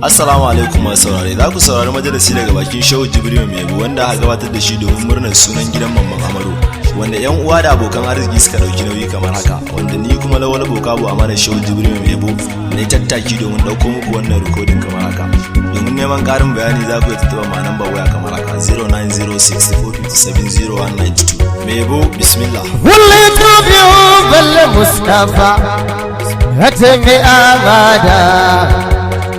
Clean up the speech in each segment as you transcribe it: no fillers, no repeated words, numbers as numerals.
Assalamu alaikum masu saurare, za ku saurari majalisi daga bakin Shehu Jibril Mai Yabo wanda aka gabatar da shi domin murnar sunan gidan Mamman Amaro, wanda yan uwa da abokan arziki suka dauki nauyi kamar haka, wanda ni kuma Lawal Bokabo a mana Shehu Jibril Mai Yabo ne tattaki domin dauko muku wannan recording kamar haka. Domin neman karin bayani za ku yi tuntuɓa ma number waya kamar haka 09064570192. Mai Yabo bismillah. Kulli tubiyu bal Mustafa hatmi abada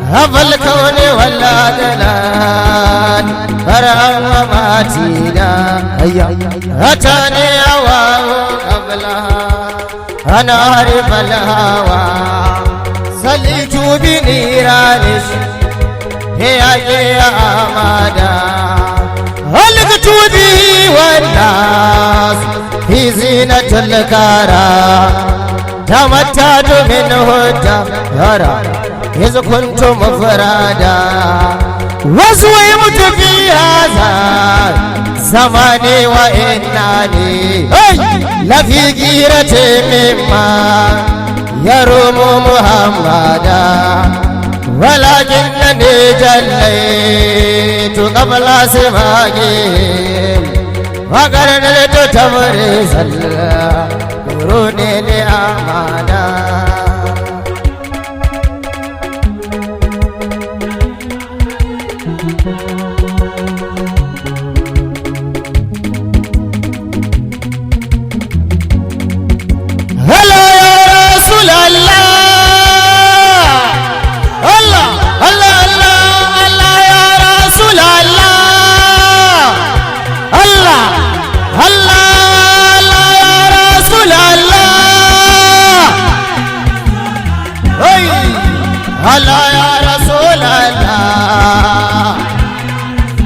هذا الكون والعدلان فرعا وماتينا أتاني هواه قبلها أنا أعرف الهوى سليت بنيرانش هي أمادا هلقت به والناس في زينة الكرى تمتعت منه الدهر إذا كنت مفرادا وزويمت في هذا زماني وإناني لفي غيرة مما يروم محمدا ولكنني جليت قبل سماعهم وقرنت تبريز القرون لأمانا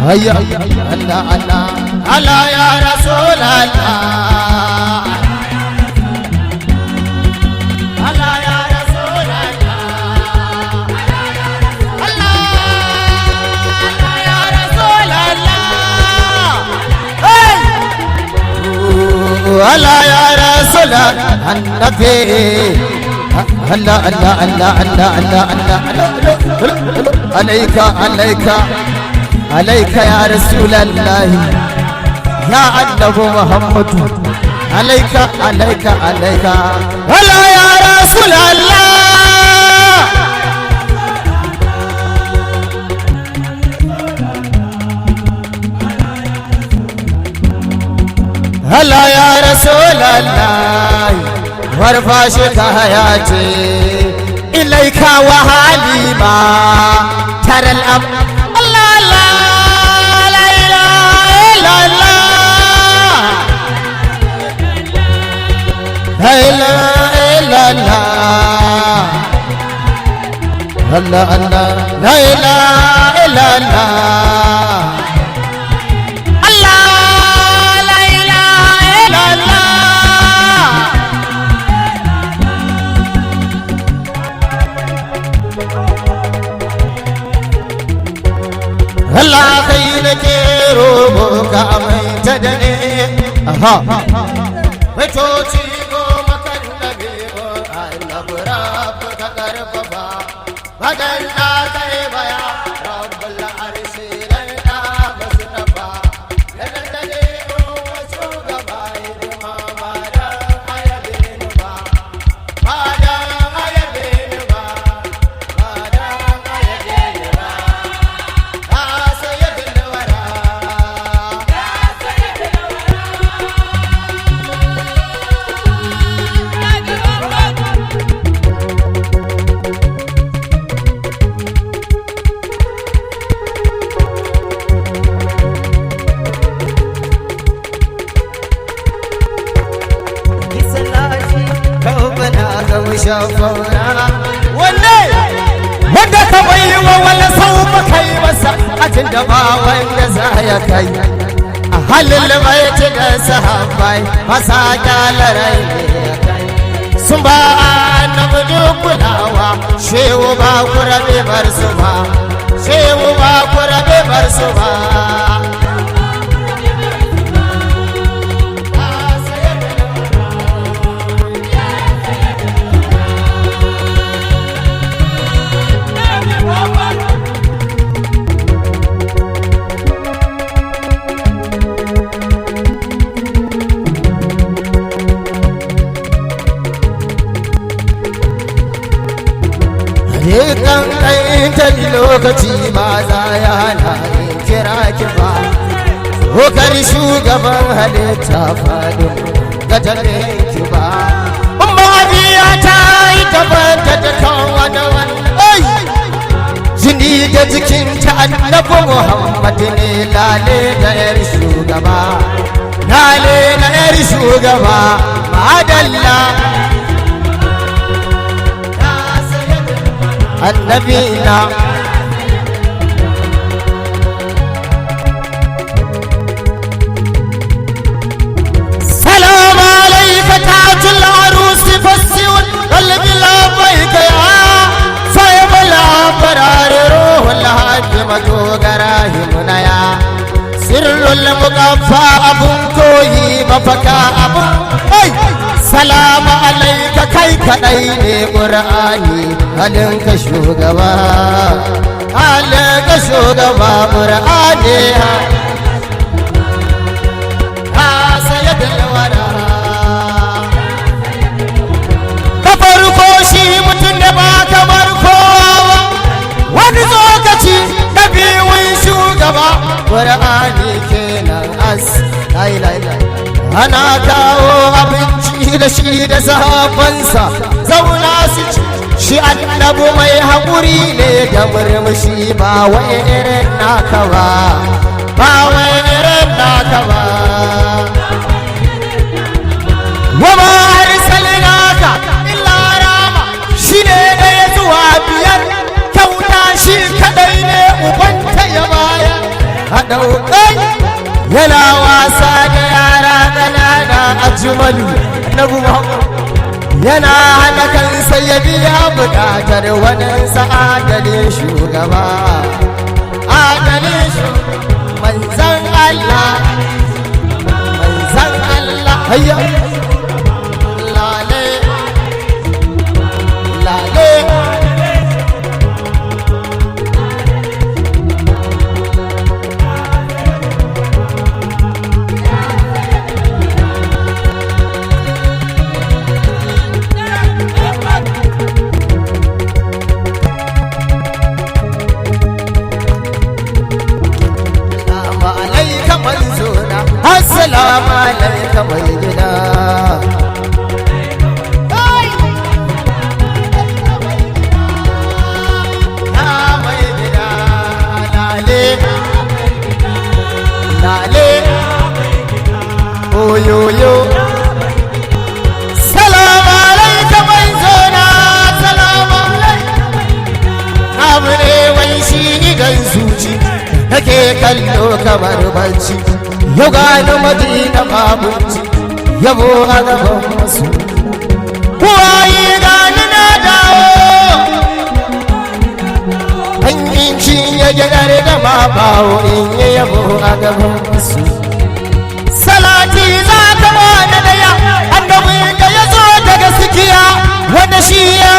هيا الله الله الله يا رسول الله الله يا رسول الله الله يا رسول الله الله يا رسول النبي الله الله الله الله الله عليك عليك عليك يا رسول الله يا النبي محمد عليك عليك عليك ولا يا رسول الله هلا يا رسول الله وارفع شكاياتي إليك وحليما ترى الأمر لا إله إلا الله الله الله لا إله إلا الله الله لا إله إلا الله الله خيرك روبك أمين تدني وتوتي بدلنا كيف يا رب العرش لنا مصطفى لنا تدين وسوق بايد ما مادا يبين با مادا يبين با مادا يبين با يا سيد الورى يا سيد wanda ka bai wa wala sau ba kai masa ajin da ba wanda za ya kai a halin mai ci da sahabbai masa kyalarai sun ba annabi kulawa shehu ba kurabe bar su ba shehu ba kurabe bar su ba Rikan ƙaintar lokaci ba za ya hana in kira ki ba. Kokar shugaban halitta faɗin gajalin ki ba. Mariya ta yi gabata da kan wani jini da jikinta annabi Muhammad ne lale da yar shugaba. Lale da yar shugaba madalla. Annabi na salamu alaika tajul arusi fasiwun qalbi labaika ya sayyidul abrar ruhul hadi madogara himnaya sirrul muqaffa abun koyi mafaka abun salamu alaika kai kadai ne qur'ani halinka shugaba halinka shugaba qur'ani ha sayyidul wara ka farko shi mutun da ba kamar kowa wani lokaci da biyun shugaba qur'ani kenan as la ilaha ana kawo abinci da shi da sahabbansa zauna su ci shi annabu mai haƙuri ne da murmushi ba wai irin naka ba ba wai irin naka ba wa ma arsalnaka illa rama shi ne da ya zuwa biyar kyauta shi kadai ne ubanta ya baya a ɗaukai yana wasa da yara ƙanana a jumalu annabi Muhammad yana hana kansa ya biya buƙatar waninsa adalin shugaba adalin shugaba manzan Allah hayya lale lale assalamu alaika mai gida mai gida lale lale oyoyo salamu alaika mai zona salamu alaika abu ne wai shi idan zuci nake kallo kamar barci yau gani madina babunci yabo a gaban masu kuwaye gani na dawo hanyar cinye gidar da ma bawo in yi yabo a gaban masu salati za ka wani daya annabi da ya zo daga sikiya wanda shi ya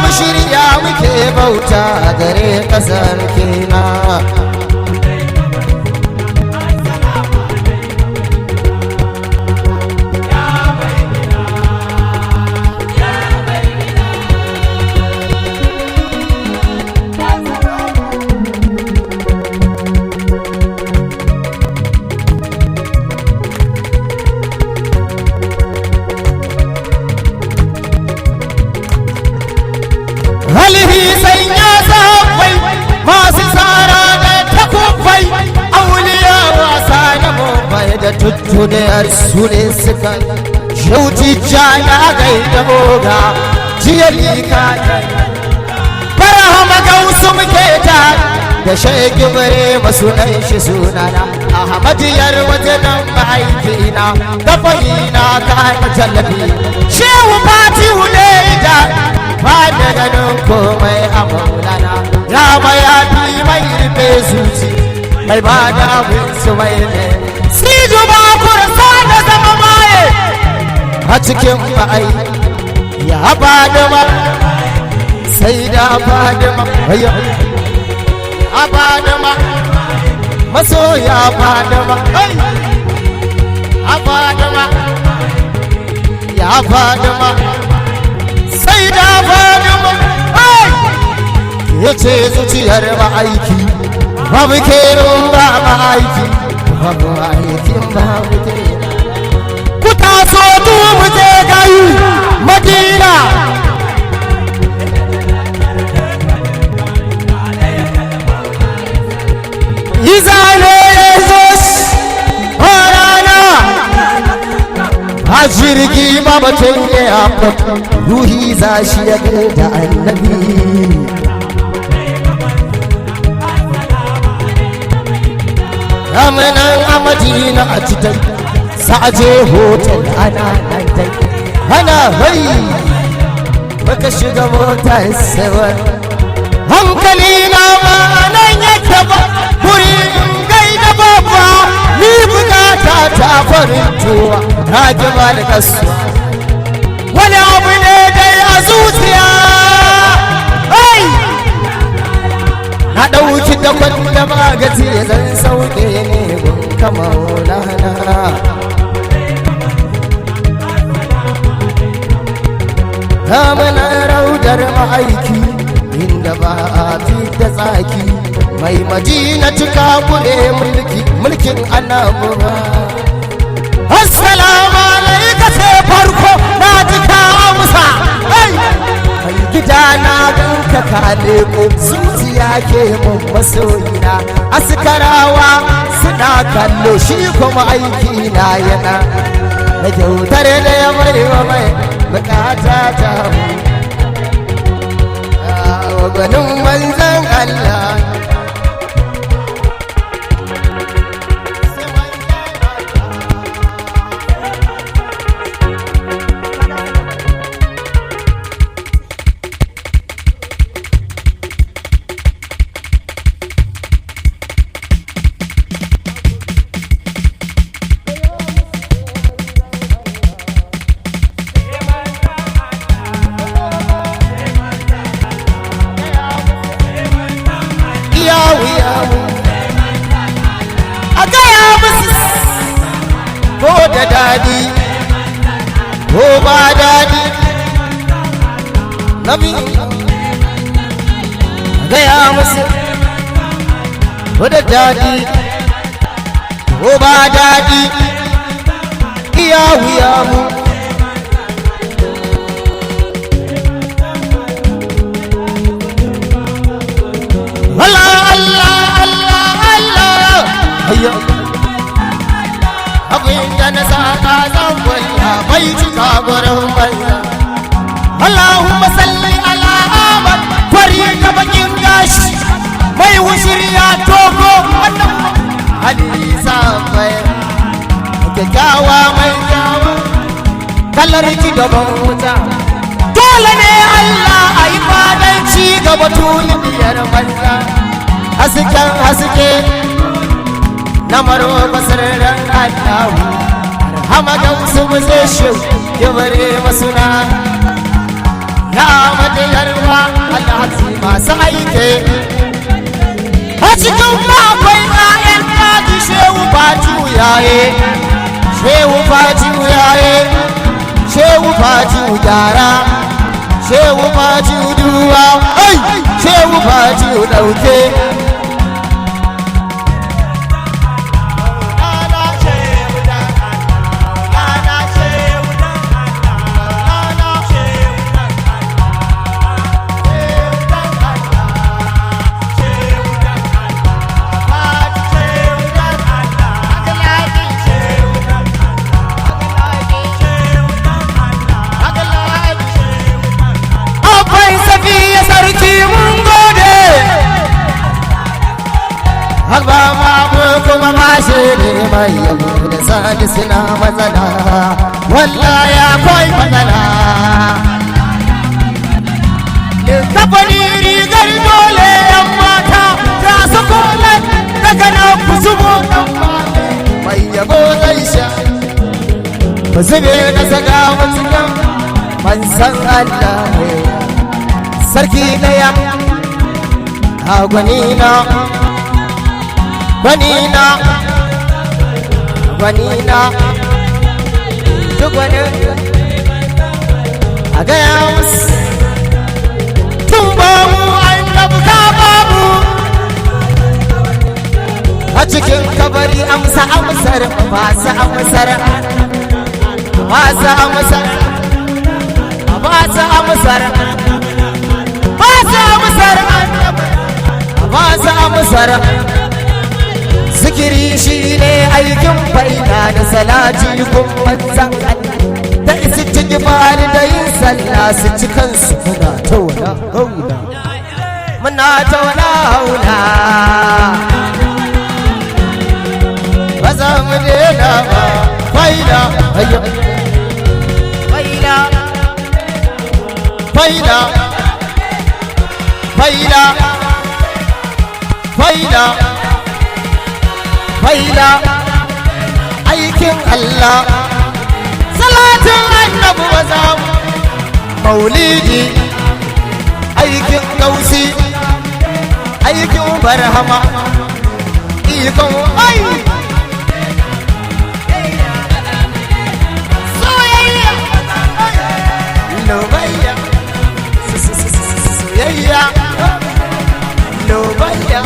mu shirya muke bauta a gare kasar kena halihi sanya sahabbai masu tsara da takubbai auliya wasa da mumbai da tuttuniyar su ne suka shauci jana gaida boga jiya lika farahama gausu muke ta da shaikin bare masu nan shi sunana ahmadiyar wajenan mahaifina da fahina ka hana tallafi shehu fatihu ne da ba da ganin komai a maulana ya mayafi mai rufe zuci mai ba da abin su mai ne sijo ba kursa da zama maye a cikin ma'ai ya fadima sai da fadima a fadima masoya fadima a fadima ya fadima sai da fadima ce zuciyar ma'aiki babu kenan ba ma'aiki babu aikin babu kenan ku taso du mu je gayu Madina izane yesus harana a jirgi ba batun ya ruhi za shi ya da annabi amanan a Madina a cikin sa'aje hotel ana nan dai ana hai baka shiga motar sewar hankali na ma nan yake ba guri gaida babba ni bukata ta farin tuwa na ji ba da kasuwa wani abu ne dai a zuciya na ɗauki da kwanda magaji zan sauke ne gun kama wulana mana raudar ma'aiki inda ba a fi da tsaki mai Madina cika kule mulkin annabuwa assalamu alaika sai farko na cika amsa kai gida na ganka ka leko zuciya ke mun masoyina askarawa suna kallo shi kuma aiki na yana na kyautar da ya mai wa mai bukata ta ganin manzan Allah ko da dadi ko ba dadi nabi gaya musu ko da dadi ko ba dadi iya wuya mu Allah Allah Allah Allah hayya abinda na saka zan walla bai cika gurin banza Allahumma salli ala Ahmad fari da bakin gashi mai wushiriya togo wannan hadisa bai kyakkyawa mai kyawa kallar ki gaban wuta dole ne Allah a yi fadanci ga batuliyar banza hasken haske na maro basirran Allahu arhama ga su muze shi yabare masuna ya madayarwa alhaji masu aike a cikin akwai ma'yan kaji shehu fatu yaye shehu fatu yaye shehu fatu gyara shehu fatu duwa shehu fatu dauke kuma mashi ne mai yabo da sani suna matsala wallahi akwai matsala kafani rigar dole yan mata ta su kone daga na kusurbo dan mata mai yabo zai sha ba zube na saga mutukan man san Allah sarki daya a gwanina gwanina gwanina gwanin a gaya musu tun ba mu an tabuka amsa amsar masu amsar masu amsar masu amsar masu amsar masu amsar zikiri shi ne aikin faida da salati kun manzan da isi ciki bani da yin sallah su ci kansu muna tauna haula muna tauna haula ba za mu dena ba faida faida faida faida faida faida aikin Allah salatin annabi wa zamu maulidi aikin gausi aikin barhama ikon ai soyayya lobayya soyayya lobayya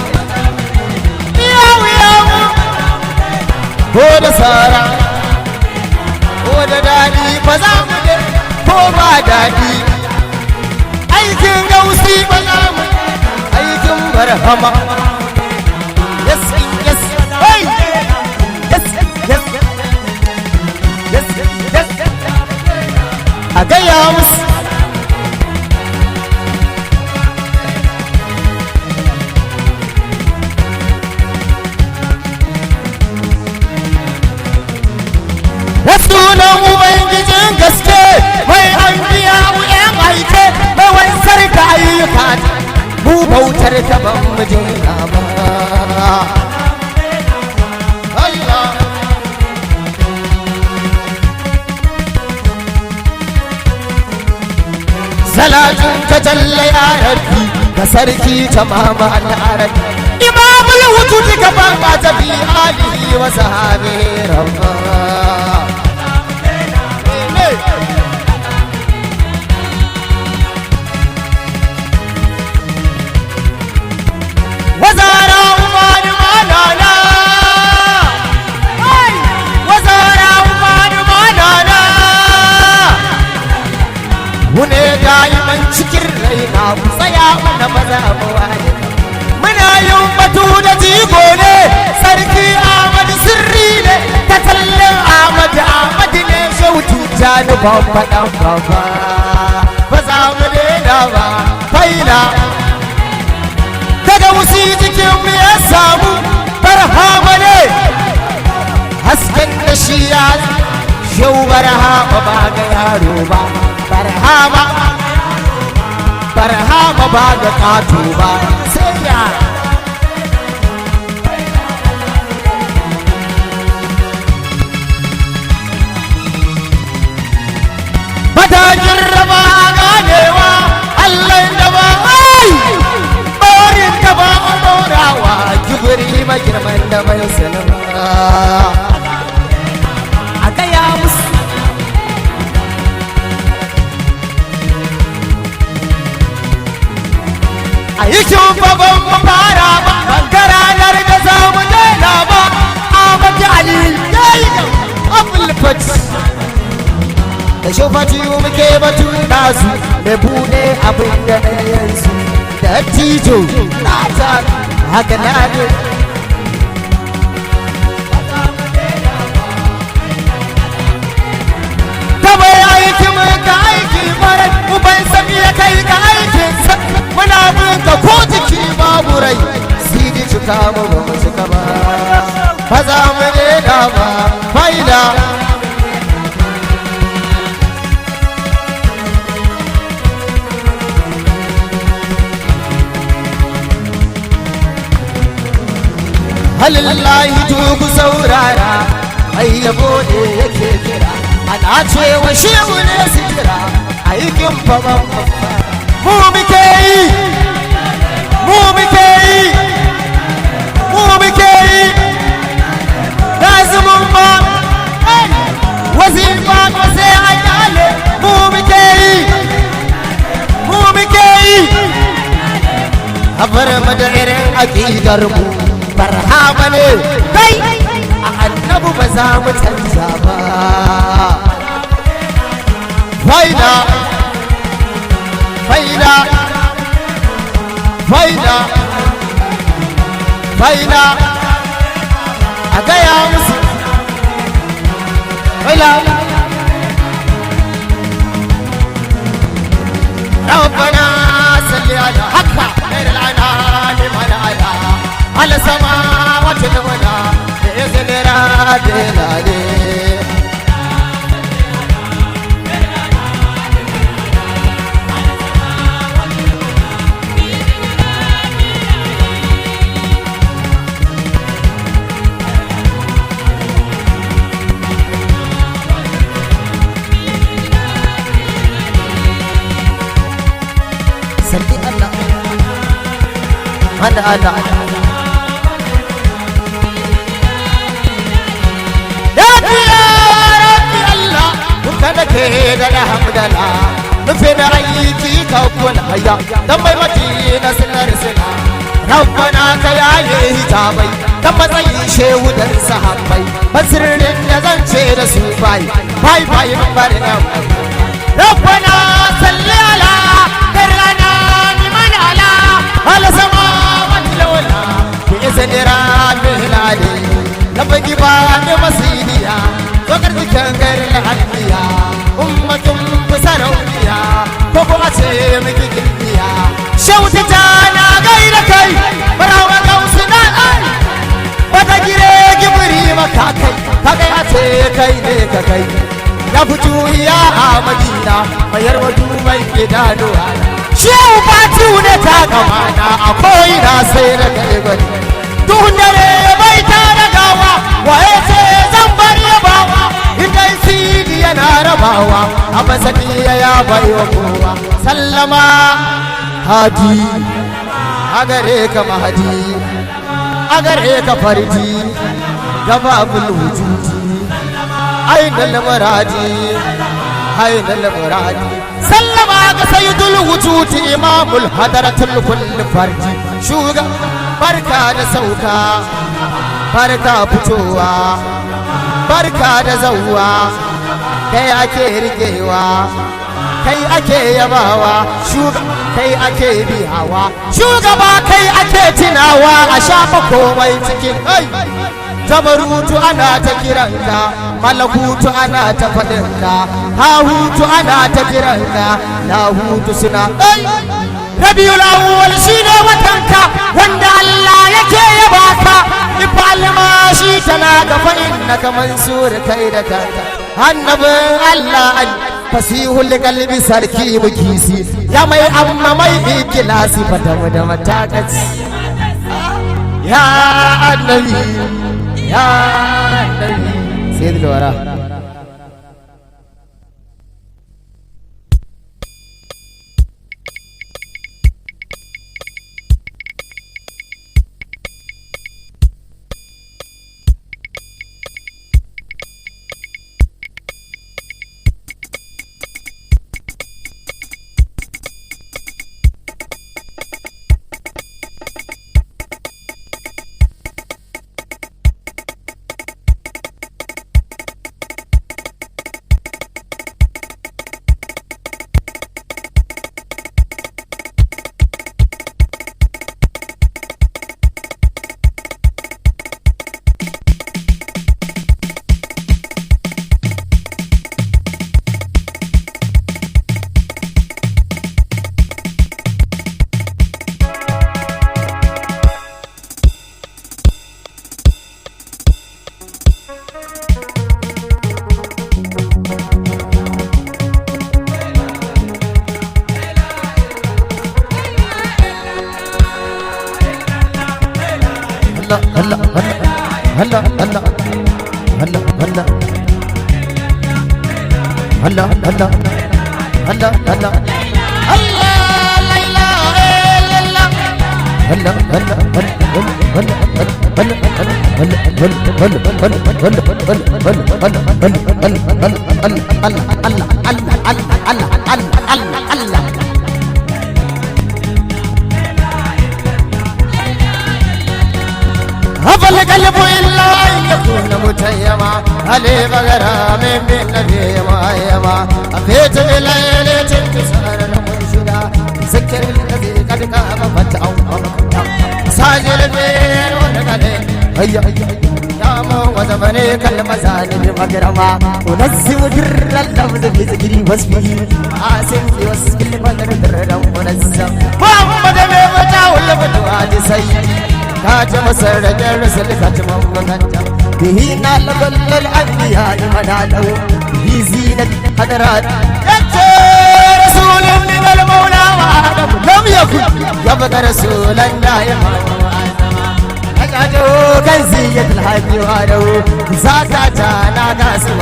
ko da sara ko da dadi ba za mu je ko ba dadi aikin gausi ba za mu aikin barhama yes yes hey yes yes yes yes a gaya musu sunan ubangijin gaske mai hanbiya wuyan aike mai wansar da ayyuka mu bautar ta ban mu jina ba Allah salatun ta jalla ya rabbi ga sarki tamama al-arabi imamul wujudi gaban ka tabi alihi wa sahabi rabba wazara umani manana wazara umani manana wune daiman cikin raina ku tsaya mana maza mu wani muna yin batu da jigo ne sarki Ahmad sirri ne ta tallin Ahmad ne shautu jani babba dan baba ba za mu daina ba faila daga musi jikin mu ya samu barhama ne hasken da shi ya shau barhama ba ga yaro ba barhama ba ga kato ba sai ya matajin raba ganewa Allah da ba ai borin da ba dorawa kibiri ma girman da mai sanama a gaya musu a yi shugaban mafara ba bangaranar da za mu daina ba Ahmad Ali ya yi da abulfat da shofati muke batu nasu da bude abin da na yanzu da tijo na ta haka na ne ta bai aiki ka aiki mara uban sami ya kai ka aikinsa muna bin ka ko jiki babu rai sidi cika mu ba mu cika ba za mu daina ba faida halillahi tuku saurara ai yabo ne yake kira ana cewa shehu ne sitira aikin faman mu muke yi mu muke yi mu muke yi lazimin ba wazifa ko sai an yale mu muke yi mu muke yi a bar mu da irin aƙidar mu barhama ne kai annabu ba za mu canja ba faida faida faida faida a gaya musu faida ربنا صل على حق خير الانام من على السماوات والارض باذن رب العالمين أنا يا ربي الله وكان كده الحمد لله نفينا عيتي كوكل هيا دمي متينا سنرسنا ربنا كيا يهجابي دم زي شيء ودر صحابي بسرن يزن شيء رسوباي باي باي نبرنا ربنا صل على كرنا من على سماوات الأولى بإذن رب العالمين لما جبان مسيديا وقرد كنغر الحديا أمة بسرونيا فبعثي مكيكيا شوت جانا غيرك براوة قوسنا بدجري جبري مكاكي كاكياتي كاي يا فتويا مدينة ميرودو ميكدانو shehu batu ne ta gamana akwai na sai na kai gwani duhun dare bai ta ragawa waye ce zan bar yabawa idan sidi yana rabawa a masaki ya bai wa kowa sallama hadi a gare ka mahadi a gare ka farji gaba abul wujudi ainal muradi ainal muradi sallama ga sayyidul wujudi imamul hadaratul kull farji shuga barka da sauka barka fitowa barka da zawwa kai ake rigewa kai ake yabawa shuga kai ake bihawa shugaba kai ake tunawa a shafa komai cikin kai tabarutu ana ta kiranka malakutu ana ta faɗinka hahutu ana ta kiranka lahutu suna rabiul awwal shine watanka wanda Allah yake yaba ka ifalma shi tana ga fa innaka mansur kai da kanka annabin Allah fasihul qalbi sarki mukisi ya mai amma mai ikilasi fatamu da matakaci ya annabi يا النبي سيد الورى هلا هلا هلا هلا هلا هلا هلا هلا هلا هفى القلب إلا أن يكون متيما علي بغرام من نبي مايما أبيت بليلة تسهر المنشدة ذكر الذي قد قام فتعوم ساجل البير ونقلي هيا يا وزمني كالمزاني بمقرما ونزم در اللفظ في ذكري واسمه عاسم في وسك المدر درم ونزم محمد بيبتا والفتوى سيدي كاتم سرد الرسل كاتم مغنجم به نال كل الأنبياء مناله به زينة حضرات رسول من المولى وآدم لم يكن يبقى رسولا دائما أجعله كنزية الحج وآله زكاة ناقاسم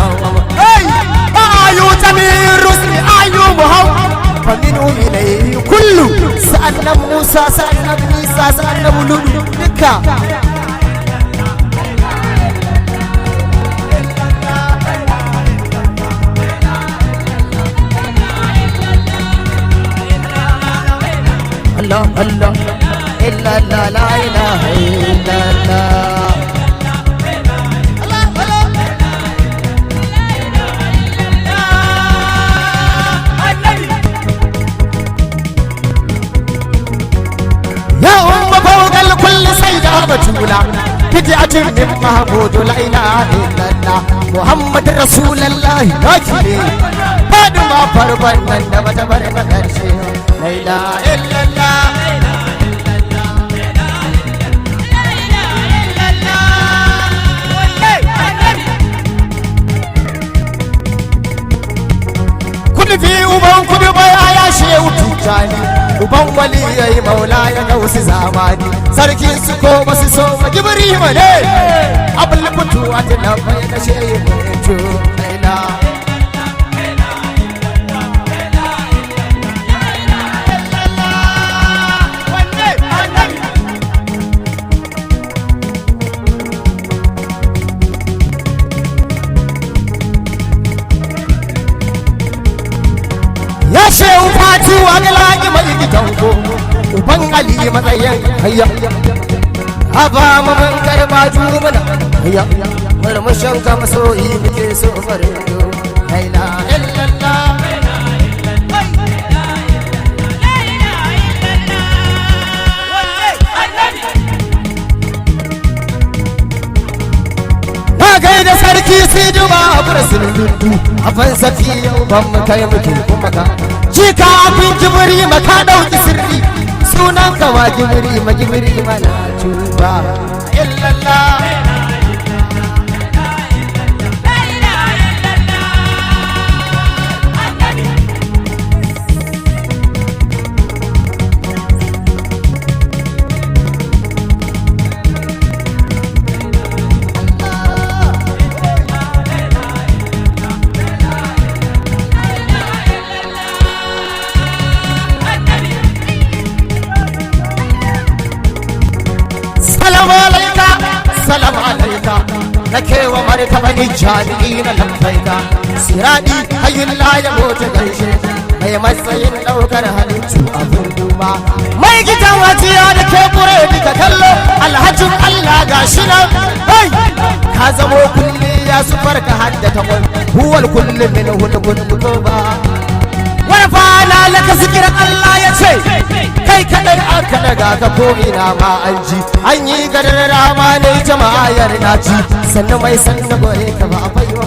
أيو جميع الرسل أيو محمد فمنه إليه كل سألنا موسى سألنا عيسى سألنا مولود بكا الله الله إلا الله لا إله إلا الله بتولا بدعة من محمود لا إله إلا الله محمد رسول الله ناكلي بعد ما فربنا نما تبرنا كرشي لا إله إلا الله كل في وبان كل بيا يا شيخ تجاني uban wali yayi maula ya gausi zamani sarkin su ko basu so magibri mane abul mutuwa ta da bai da shehu to laila ya shehu fatuwa ga laki mai gidanko uban ali matsayin hayya haba mu mun karba jumuna hayya murmushin ka masoyi muke so farin la ilaha illallah gaida sarki sai duba a burasin dundu a fansafi yau ban mu kai muke kuma ka jika abin jibiri maka dauki sirri sunan ka wa jibiri ma jibiri mana tuba illallah السلام عليك لك ومرتبة الجالين لبيك سرادي حي لا يموت غيشي mai matsayin daukar halittu a gunduma mai gidan wajiya da ke bure ka kallo alhajin Allah gashi nan ka zamo kulli ya su farka haddata kun huwal kulli min hulkun kutuba wani fana laka zikirin Allah ya ce kai kadai aka daga ka ko ina ma an ji an yi gadar rama ne jama'a yarda ci sannan mai sanna gore ka ba baiwa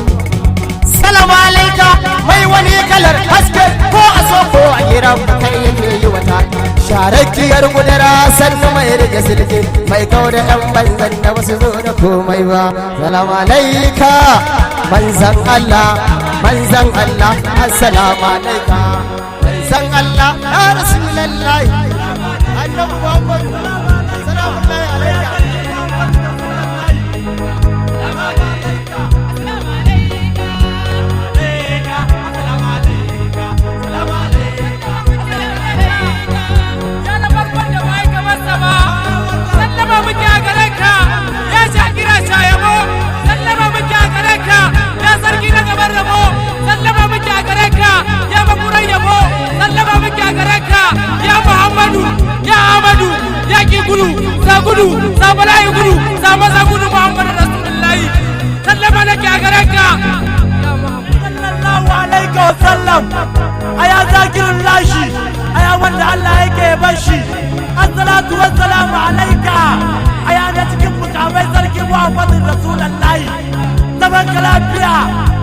salamu alaika mai wani kalar haske ko a so ko a gira kai yake yi wata sharakiyar gudara sannan mai rike silke mai kawo da yan banzan da wasu zo da komai ba salamu alaika manzan Allah assalamu alaika manzan Allah ya rasulullahi annabi Muhammad salamu alaika gudu sabalayi gudu maza gudu Muhammadu Rasulullahi sallama nake a gare ka sallallahu alaihi wa sallam aya zakirin lashi aya wanda Allah yake bashi assalatu wassalamu alaika aya da cikin mukamai sarki Muhammadu Rasulullahi zaman ka lafiya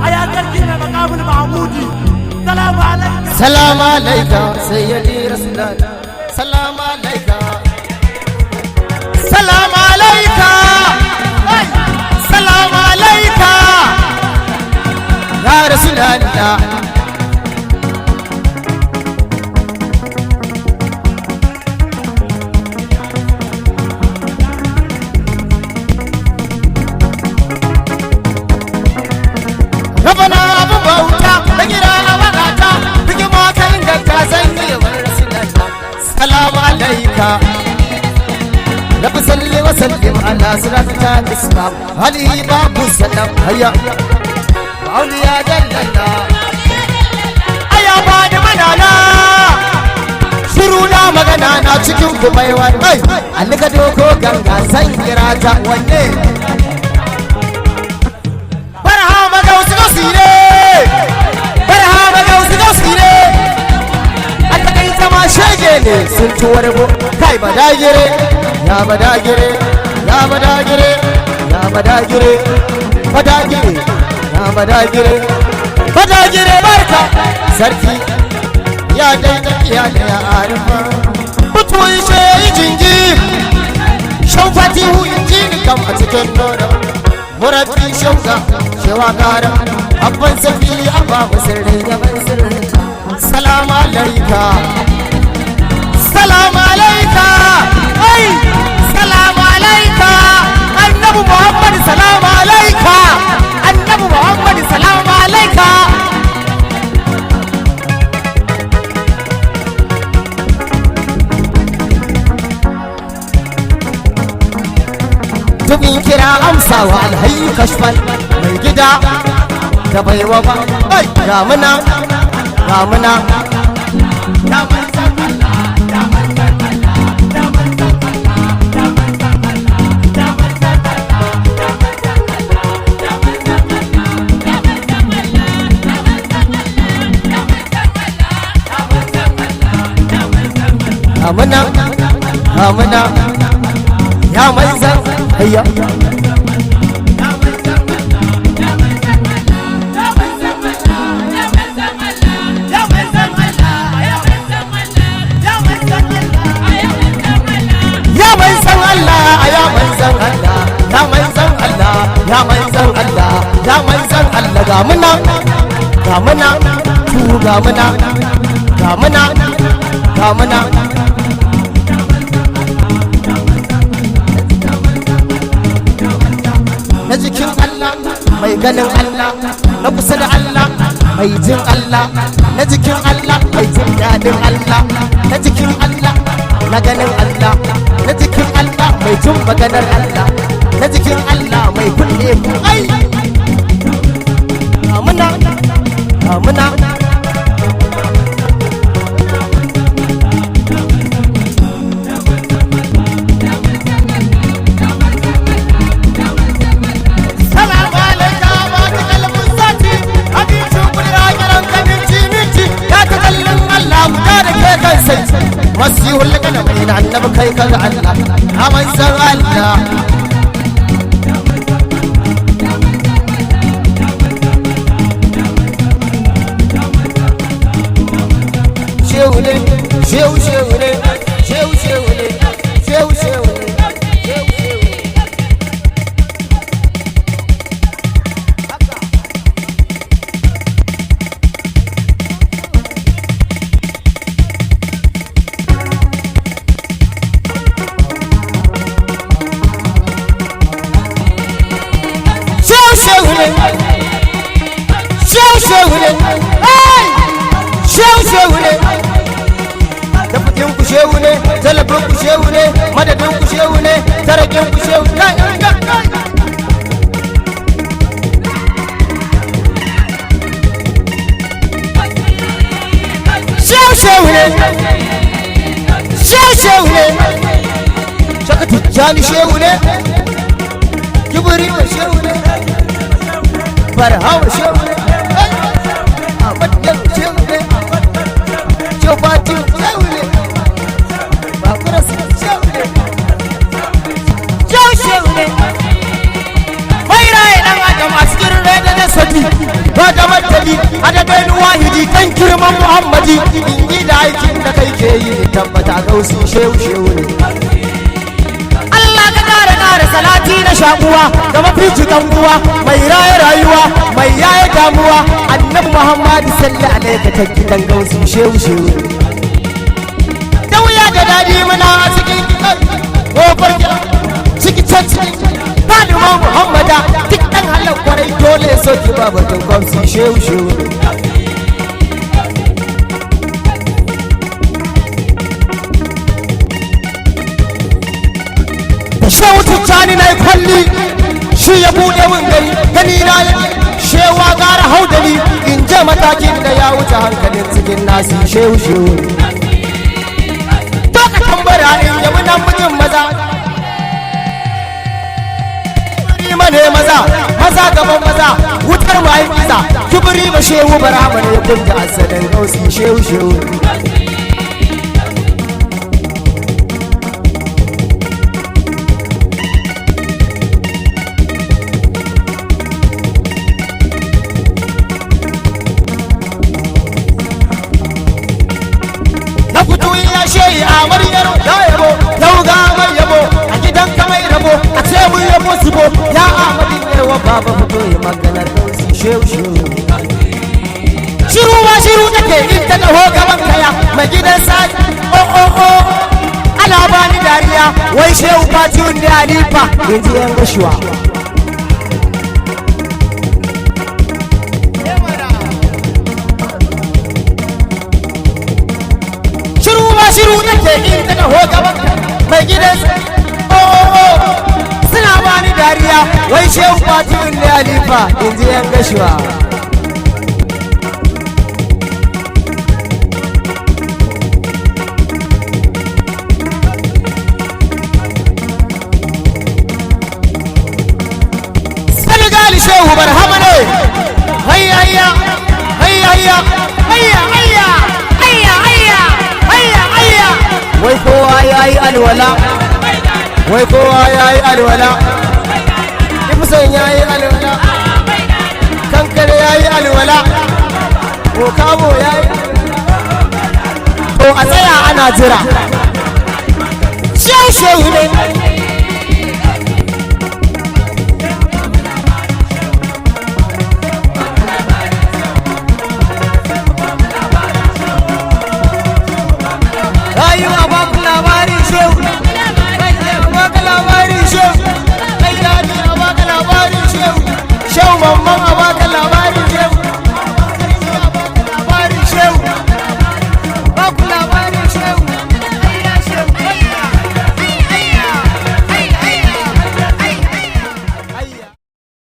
aya sarki na makamul Mahmudi salamu alaika salamu alaika sayyidi Rasulullahi salamu alaika salamu alaika salamu alaika ya Rasulullah Rabana abu bauta da gira abarata bigi maka inganta zanyi wa Rasulullah salamu alaika Rabbi salli wa sallim ala siratal islam Ali babu salam hayya Auliya jallalla aya ba da manana shiru na magana na cikin kumaiwa ai alika doko ganga san kirata wanne barhama gausu gasire barhama gausu gasire aka kai zama shege ne sun tuwar bo kai badagire ya badagire ya badagire ya badagire badagire ya badagire badagire barka sarki ya daidai ya da ya arifa mutuwar shi jinji shaufati hu injini kam a cikin nono murabbi shauka shewa gara abban safi abba musirri gaban sirri salamu alaika salamu alaika ai salamu alaika annabi muhammad salamu alaika annabi muhammad salamu alaika Tubin kira amsawa alhayu kashfal mai gida da baiwa ba ai ramuna ramuna ya manzan Allah ya manzan Allah ya manzan Allah ya manzan Allah ya manzan Allah ya manzan Allah ya manzan Allah ya manzan Allah ya manzan Allah ya manzan Allah ya manzan Allah ramuna ramuna ya manzan hayya ya manzan Allah ga muna tu ga muna na jikin Allah mai ganin Allah na kusa da Allah mai jin Allah na jikin Allah mai jin dadin Allah na jikin Allah na ganin Allah na jikin Allah mai jin maganar Allah na jikin Allah mai kunne ai amuna amuna masihul kalamain annabi kai kaga Allah aman san Allah shehu ne shehu shehu ne shehu shehu ne shehu shehu ne shehu ne tafkin ku shehu ne talabin ku shehu ne madadin ku shehu ne tarakin ku shehu shehu ne shehu ne shakatu tijjani shehu ne kibiri wa shehu ne barhawa shehu ne ahmad yaro shehu ne jofati shehu ne bakura shehu ne shehu ne mai raye dan adam a cikin rai da na saki ba da martani adadin wahidi kan girman muhammadi in yi da aikin da kai ke yi tabbata gausi shehu ne Allah ka kare salati na shakuwa da mafici uwa mai raye rayuwa mai yaye damuwa annabi muhammadu sallallahu alaihi ta gidan gausi shehu da wuya da dadi muna a cikin kofar gida ciki Fatima Muhammada duk dan halin kwarai dole so ki ba batun gwamsi shehu da shehu tijjani na kwalli shi ya bude min gani na shewa gara haudali in je matakin da ya wuce hankalin cikin nasi shehu to ka tambara in yabi nan mijin maza mane maza gaban maza wutar mahaifiza kibiri ba shehu barama ne kun da asalin gausi shehu na fito ya shehi amaryar da yabo yau ga mai yabo a gidan kamar rabo a ce mun yabo sibo ya amadin yarwa baba fito ya maganar dausi shehu shiru take in ta taho gaban kaya mai gidan sai ala bani dariya wai shehu fatihun da alifa yanzu yan gashuwa shiru take in ta taho gaban mai gidan suna bani dariya wai shehu fatihun da alifa yanzu yan gashuwa Senegali shehu barhama ne hayya wai kowa yayi alwala Ibsen yayi alwala kankare yayi alwala ko kamo yayi to a tsaya ana jira shehu ne